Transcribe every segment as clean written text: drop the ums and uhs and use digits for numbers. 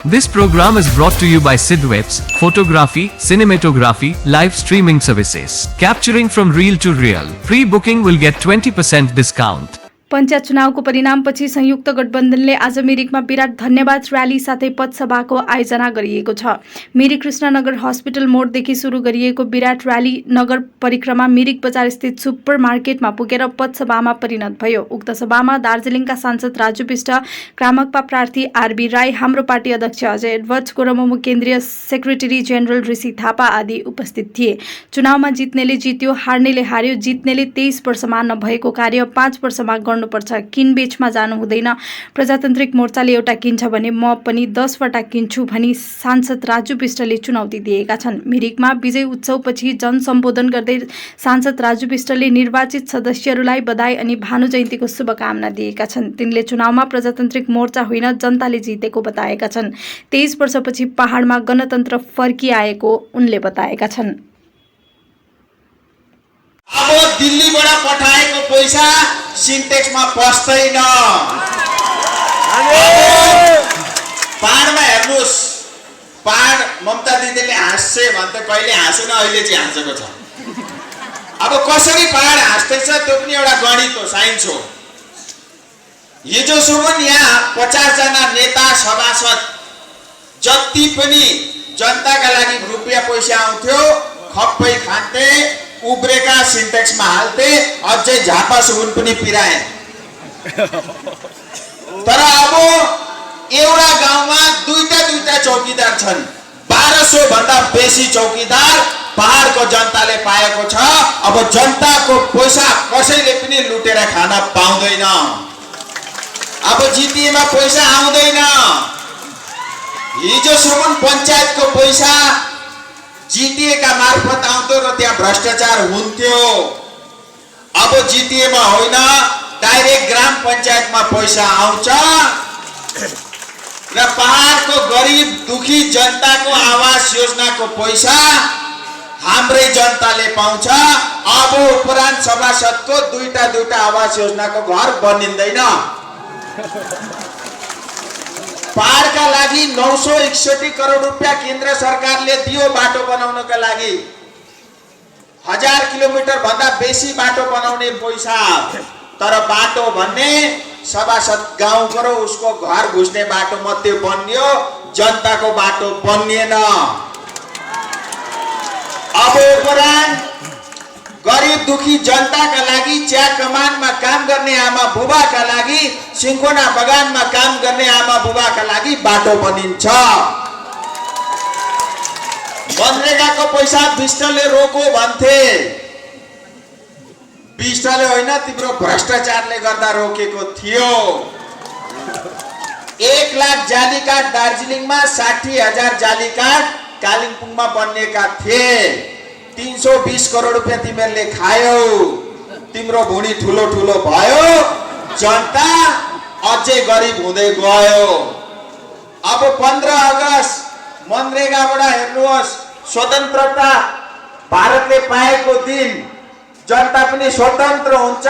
This program is brought to you by Sidwebs, photography, cinematography, live streaming services. Capturing from real to real. Pre-booking will get 20% discount. Panchayat चुनावको परिणामपछि संयुक्त गठबन्धनले आज मिरिकमा विराट धन्यवाद rally साथै पथसभाको आयोजना गरिएको छ। मिरिक कृष्णनगर हस्पिटल मोडदेखि सुरु गरिएको विराट र्याली नगर परिक्रमा मिरिक बजार स्थित सुपर मार्केटमा पुगेर पथसभामा परिणत भयो। उक्त सभामा दार्जिलिङका सांसद राजु विष्ट, क्रामकपा प्रार्थी आरबी राई, हाम्रो पार्टी अध्यक्ष अजय एडवर्ड्स, कोरममु केन्द्रीय सेक्रेटरी जेनरल ऋषि थापा आदि उपस्थित थिए। चुनावमा जित्नेले जित्यो, हार्नेले हार्यो, जित्नेले 23 वर्षमा नभएको कार्य 5 वर्षमा गर्नुपर्छ, किनबेचमा जानु हुँदैन। प्रजातान्त्रिक मोर्चाले एउटा किन्छ भने म पनि 10 वटा किन्छु भनी सांसद राजु विष्टले चुनौती दिएका छन्। मिरिकमा विजय उत्सवपछि जनसम्बोधन गर्दै सांसद राजु विष्टले निर्वाचित सदस्यहरूलाई बधाई अनि भानु जयन्तीको शुभकामना दिएका छन्। तिनले चुनावमा प्रजातान्त्रिक मोर्चा होइन जनताले जितेको बताएका छन्। 23 वर्षपछि पहाडमा गणतन्त्र फर्किआएको उनले बताएका छन्। अब दिल्लीबाट पठाएको पैसा सिन्टेक्समा पस्दैन। पहाडमा हेर्नुस्, पहाड ममता दिदीले हाँस्छे भन्दा कहिले हाँसेन, अहिले चाहिँ हाँसेको छ। अब कसरी पहाड हाँस्दैछ त्यो पनि एउटा गणित हो, साइन्स हो। हिजोसम्म यहाँ 50 जना नेता सभासद जति पनि जनताका लागि रुपियाँ पैसा आउँथ्यो खप्पै खान्थे, उब्रेका सिन्टेक्समा हाल्थे, अझै झापा सुगुन पनि पिराए। तर अब एउटा गाउँमा दुईटा चौकीदार छन्। 1200 भन्दा बेसी चौकीदार पहाडको जनताले पाएको छ। अब जनताको पैसा कसैले पनि लुटेर खान पाउँदैन। अब जिटिएमा पैसा आउँदैन। हिजोसम्म पञ्चायतको पैसा जिटिए का मार्फत आउँथ्यो र त्यहाँ भ्रष्टाचार हुन्थ्यो। अब जिटिएमा होइन, डाइरेक्ट ग्राम पञ्चायतमा पैसा आउँछ र पहाडको गरिब दुखी जनताको आवास योजनाको पैसा हाम्रै जनताले पाउँछ। अब उपरान्त सभासदको दुईटा आवास योजनाको घर बनिँदैन। पहाडका लागि 961 करोड रुपियाँ केन्द्र सरकारले दियो बाटो बनाउनका लागि। 1000 किलोमिटर भन्दा बेसी बाटो बनाउने पैसा। तर बाटो भन्ने सभासद गाउँको र उसको घर घुस्ने बाटो मात्रै बन्यो, जनताको बाटो बनिएन। अब उपरान्त गरिब दुखी जनताका लागि, चिया कमानमा काम गर्ने आमा बुबाका लागि, सिन्कोना बगानमा काम गर्ने आमा बुबाका लागि बाटो बनिन्छ। मनरेगाको पैसा विष्टले रोको भन्थे। विष्टले होइन, तिम्रो भ्रष्टाचारले गर्दा रोकेको थियो। 1 लाख जाली कार्ड दार्जिलिङमा, 60,000 जाली कार्ड कालिम्पोङमा बन्नेका थिए। 320 करोड रुपियाँ तिमीहरूले खायौ। तिम्रो भुँडी ठुलो भयो, जनता अझै गरिब हुँदै गयो। अब 15 अगस्त मनरेगाबाट हेर्नुहोस्, स्वतन्त्रता भारतले पाएको दिन जनता पनि स्वतन्त्र हुन्छ,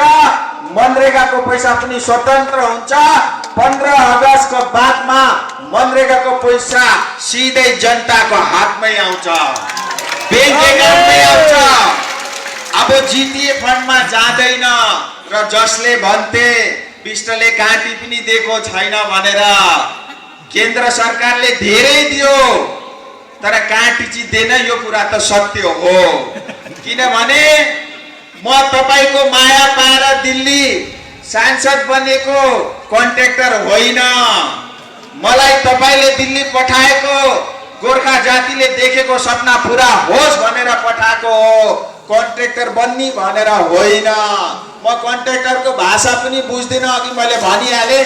मनरेगाको पैसा पनि स्वतन्त्र हुन्छ। 15 अगस्तको बादमा मनरेगाको पैसा सिधै जनताको हातमै आउँछ, बैंक एकाउन्टमै आउँछ। अब जिटिए फन्डमा जाँदैन र जसले भन्थे विष्टले काटी पनि दिएको छैन भनेर, केन्द्र सरकारले धेरै दियो तर काटी चाहिँ दिएन, यो कुरा त सत्य हो। किनभने म तपाईको माया पाएर दिल्ली सांसद बनेको कन्ट्र्याक्टर होइन। मलाई तपाईले दिल्ली पठाएको गोर्खा जातिले देखेको सपना पूरा होस् भनेर पठाएको हो, कन्ट्र्याक्टर बन्नी भनेर होइन। म कन्ट्र्याक्टरको भाषा पनि बुझ्दिनँ। अघि मैले भनिहालेँ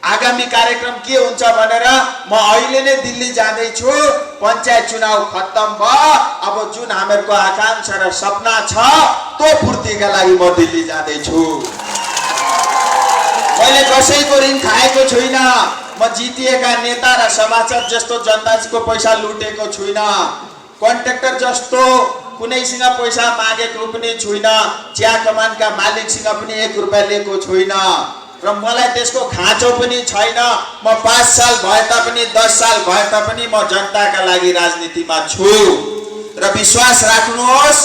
आगामी कार्यक्रम के हुन्छ भनेर। म अहिले नै दिल्ली जाँदैछु। पञ्चायत चुनाव खत्तम भयो। अब जुन हामीहरूको आकांक्षा र सपना छ त्यो पूर्तिका लागि म दिल्ली जाँदैछु। मैले कसैको ऋण खाएको छुइनँ। म जिटिएका नेता र सभासद जस्तो जनताको पैसा लुटेको छुइनँ। कन्ट्र्याक्टर जस्तो कुनैसँग पैसा मागेको पनि छुइनँ। चिया कमानका मालिकसँग पनि 1 रुपैयाँ लिएको छुइनँ। र मलाई त्यसको खाँचो पनि छैन। म 5 साल भए तापनि 10 साल भए तापनि म जनताका लागि राजनीतिमा छु र विश्वास राख्नुहोस्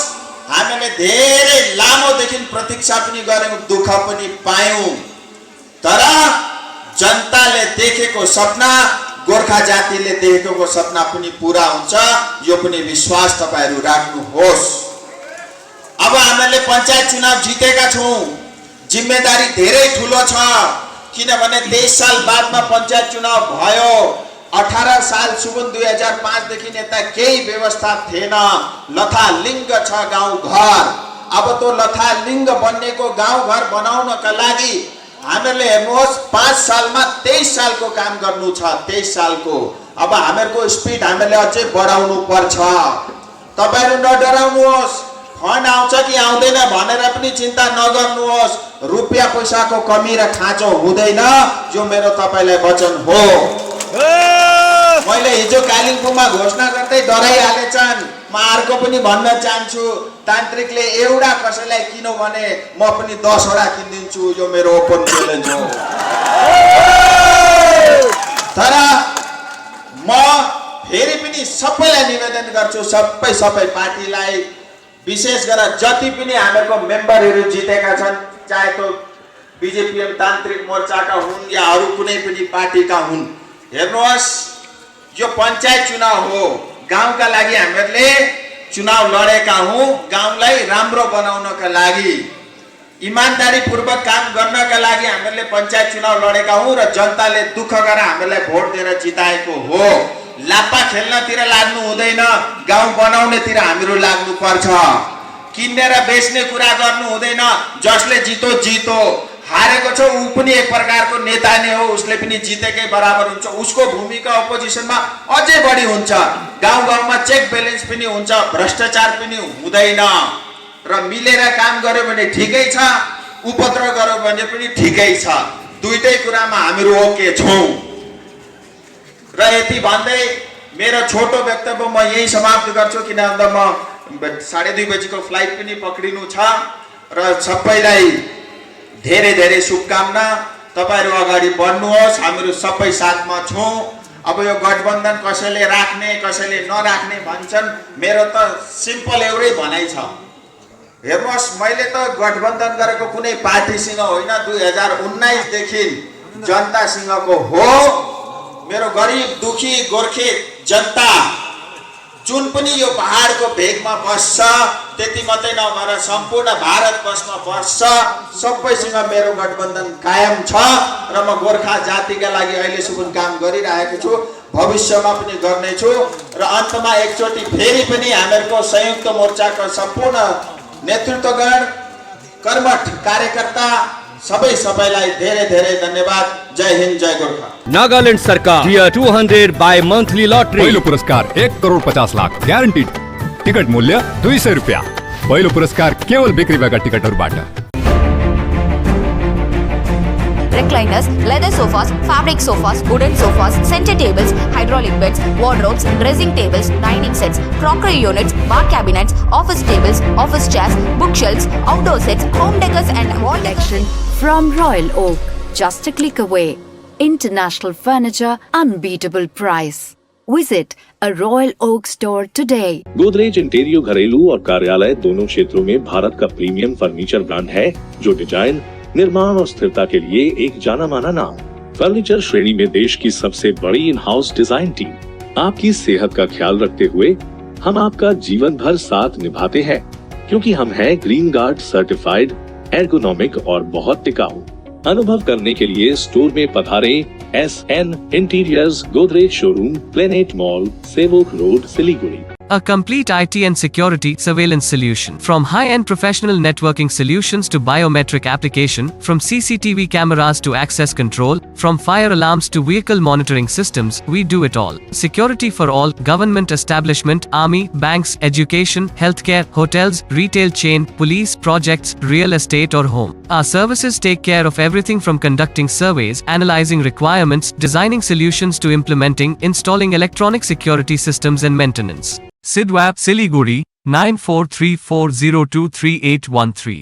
हामीले धेरै लामोदेखि प्रतीक्षा पनि गर्यौं, दुःख पनि पायौं, तर जनताले देखेको सपना, गोर्खा जातिले देखेको सपना पनि पूरा हुन्छ, यो पनि विश्वास तपाईहरु राख्नुहोस्। अब हामीले पञ्चायत चुनाव जितेका छौं, जिम्मेदारी धेरै ठूलो छ, किनभने 23 साल बादमा पञ्चायत चुनाव भयो। 18 साल सुबुन 2005 देखि यता केही व्यवस्था थिएन, लथालिङ्ग छ गाउँ घर। अब त्यो लथालिङ्ग बन्नेको गाउँ घर बनाउनका लागि हामीले हेर्नुहोस् 5 सालमा 23 सालको काम गर्नु छ, 23 सालको। अब हामीहरूको स्पिड हामीले अझै बढाउनु पर्छ। तपाईहरु नडराउनुहोस्, फन्ड आउँछ कि आउँदैन भनेर पनि चिन्ता नगर्नुहोस्। रुपियाँ पैसाको कमी र खाँचो हुँदैन, जो मेरो तपाईलाई वचन हो। मैले हिजो कालिम्पोङमा घोषणा गर्दै डराइहालेछन्। म अर्को पनि भन्न चाहन्छु, तान्त्रिकले एउटा कसैलाई किन्यो भने म पनि 10 वटा किनिदिन्छु, यो मेरो ओपन च्यालेन्ज हो। तर म फेरि पनि सबैलाई निवेदन गर्छु, सबै पार्टीलाई, विशेष गरेर जति पनि हामीहरूको मेम्बरहरू जितेका छन्, चाहे त्यो बीजेपी तान्त्रिक मोर्चाका हुन् या अरू कुनै पनि पार्टीका हुन्, हेर्नुहोस् यो पञ्चायत चुनाव हो, गाउँका लागि हामीले चुनाव लडेका हौं। गाउँलाई राम्रो बनाउनका लागि, इमानदारीपूर्वक काम गर्नका लागि हामीले पञ्चायत चुनाव लडेका हौं र जनताले दुःख गरेर हामीलाई भोट दिएर जिताएको हो। लापा खेल्नतिर लाग्नु हुँदैन, गाउँ बनाउनेतिर हामीहरू लाग्नु पर्छ। किन्ने र बेच्ने कुरा गर्नु हुँदैन, जसले जितो जितो, हारेको छ ऊ पनि एक प्रकारको नेता नै हो, उसले पनि जितेकै बराबर हुन्छ। उसको भूमिका अपोजिसनमा अझै बढी हुन्छ। गाउँ गाउँमा चेक ब्यालेन्स पनि हुन्छ, भ्रष्टाचार पनि हुँदैन र मिलेर काम गर्यो भने ठिकै छ, उपद्रव गर्यो भने पनि ठिकै छ। दुईटै कुरामा हामीहरू ओके छौं। र यति भन्दै मेरो छोटो वक्तव्य म यही समाप्त गर्छु, किनभने म 2:30 बजेको फ्लाइट पनि पक्रिनु छ र सबैलाई धेरै धेरै शुभकामना। तपाईहरु अगाडि बढ्नुहोस्, हामीहरू सबै साथमा छौं। अब यो गठबन्धन कसैले राख्ने कसैले नराख्ने भन्छन्, मेरो त सिम्पल एउटै भनाइ छ। हेर्नुहोस्, मैले त गठबन्धन गरेको कुनै पार्टीसँग होइन, 2019 देखि जनतासँगको हो। मेरो गरिब दुखी गोर्खे जनता जुन पनि यो पहाडको भेगमा बस्छ, त्यति मात्रै नभएर सम्पूर्ण भारतवर्षमा बस्छ, सबैसँग मेरो गठबन्धन कायम छ र म गोर्खा जातिका लागि अहिलेसम्म काम गरिरहेको छु, भविष्यमा पनि गर्नेछु। र अन्तमा एकचोटि फेरि पनि हामीहरूको संयुक्त मोर्चाको सम्पूर्ण नेतृत्वगण, कर्मठ कार्यकर्ता सबैलाई धेरै धेरै धन्यवाद। जय हिंद, जय गोर्खा। नागालैंड सरकार टियर 200 बाय मंथली लॉटरी। पहिलो पुरस्कार 1,50,00,000 ग्यारेन्टीड। टिकट मूल्य 200 रुपियाँ। पहिलो पुरस्कार केवल बिक्री भएका टिकटहरूबाट। Recliners, leather sofas, fabric sofas, wooden sofas, center tables, hydraulic beds, wardrobes, dressing tables, dining sets, crockery units, bar cabinets, office tables, office chairs, bookshelves, outdoor sets, home decors and wall Collection from Royal Oak, just a click away. International furniture, unbeatable price. Visit a Royal Oak store today. Godrej इंटीरियो घरेलू और कार्यालय दोनों क्षेत्रों में भारत का premium furniture brand है, जो design, निर्माण और स्थिरता के लिए एक जाना माना नाम। फर्नीचर श्रेणी में देश की सबसे बड़ी इन हाउस डिजाइन टीम। आपकी सेहत का ख्याल रखते हुए हम आपका जीवन भर साथ निभाते हैं, क्योंकि हम हैं ग्रीन गार्ड सर्टिफाइड, एर्गोनॉमिक और बहुत टिकाऊ। अनुभव करने के लिए स्टोर में पधारें। SN interiors, Godrej showroom, planet mall, Sevoke road, Siliguri. A complete IT and security surveillance solution. From high-end professional networking solutions to biometric application, from CCTV cameras to access control, from fire alarms to vehicle monitoring systems, we do it all. Security for all, government establishment, army, banks, education, healthcare, hotels, retail chain, police, projects, real estate or home. Our services take care of everything from conducting surveys, analyzing requirements, designing solutions to implementing, installing electronic security systems and maintenance. Sidwap, Siliguri, 9434023813.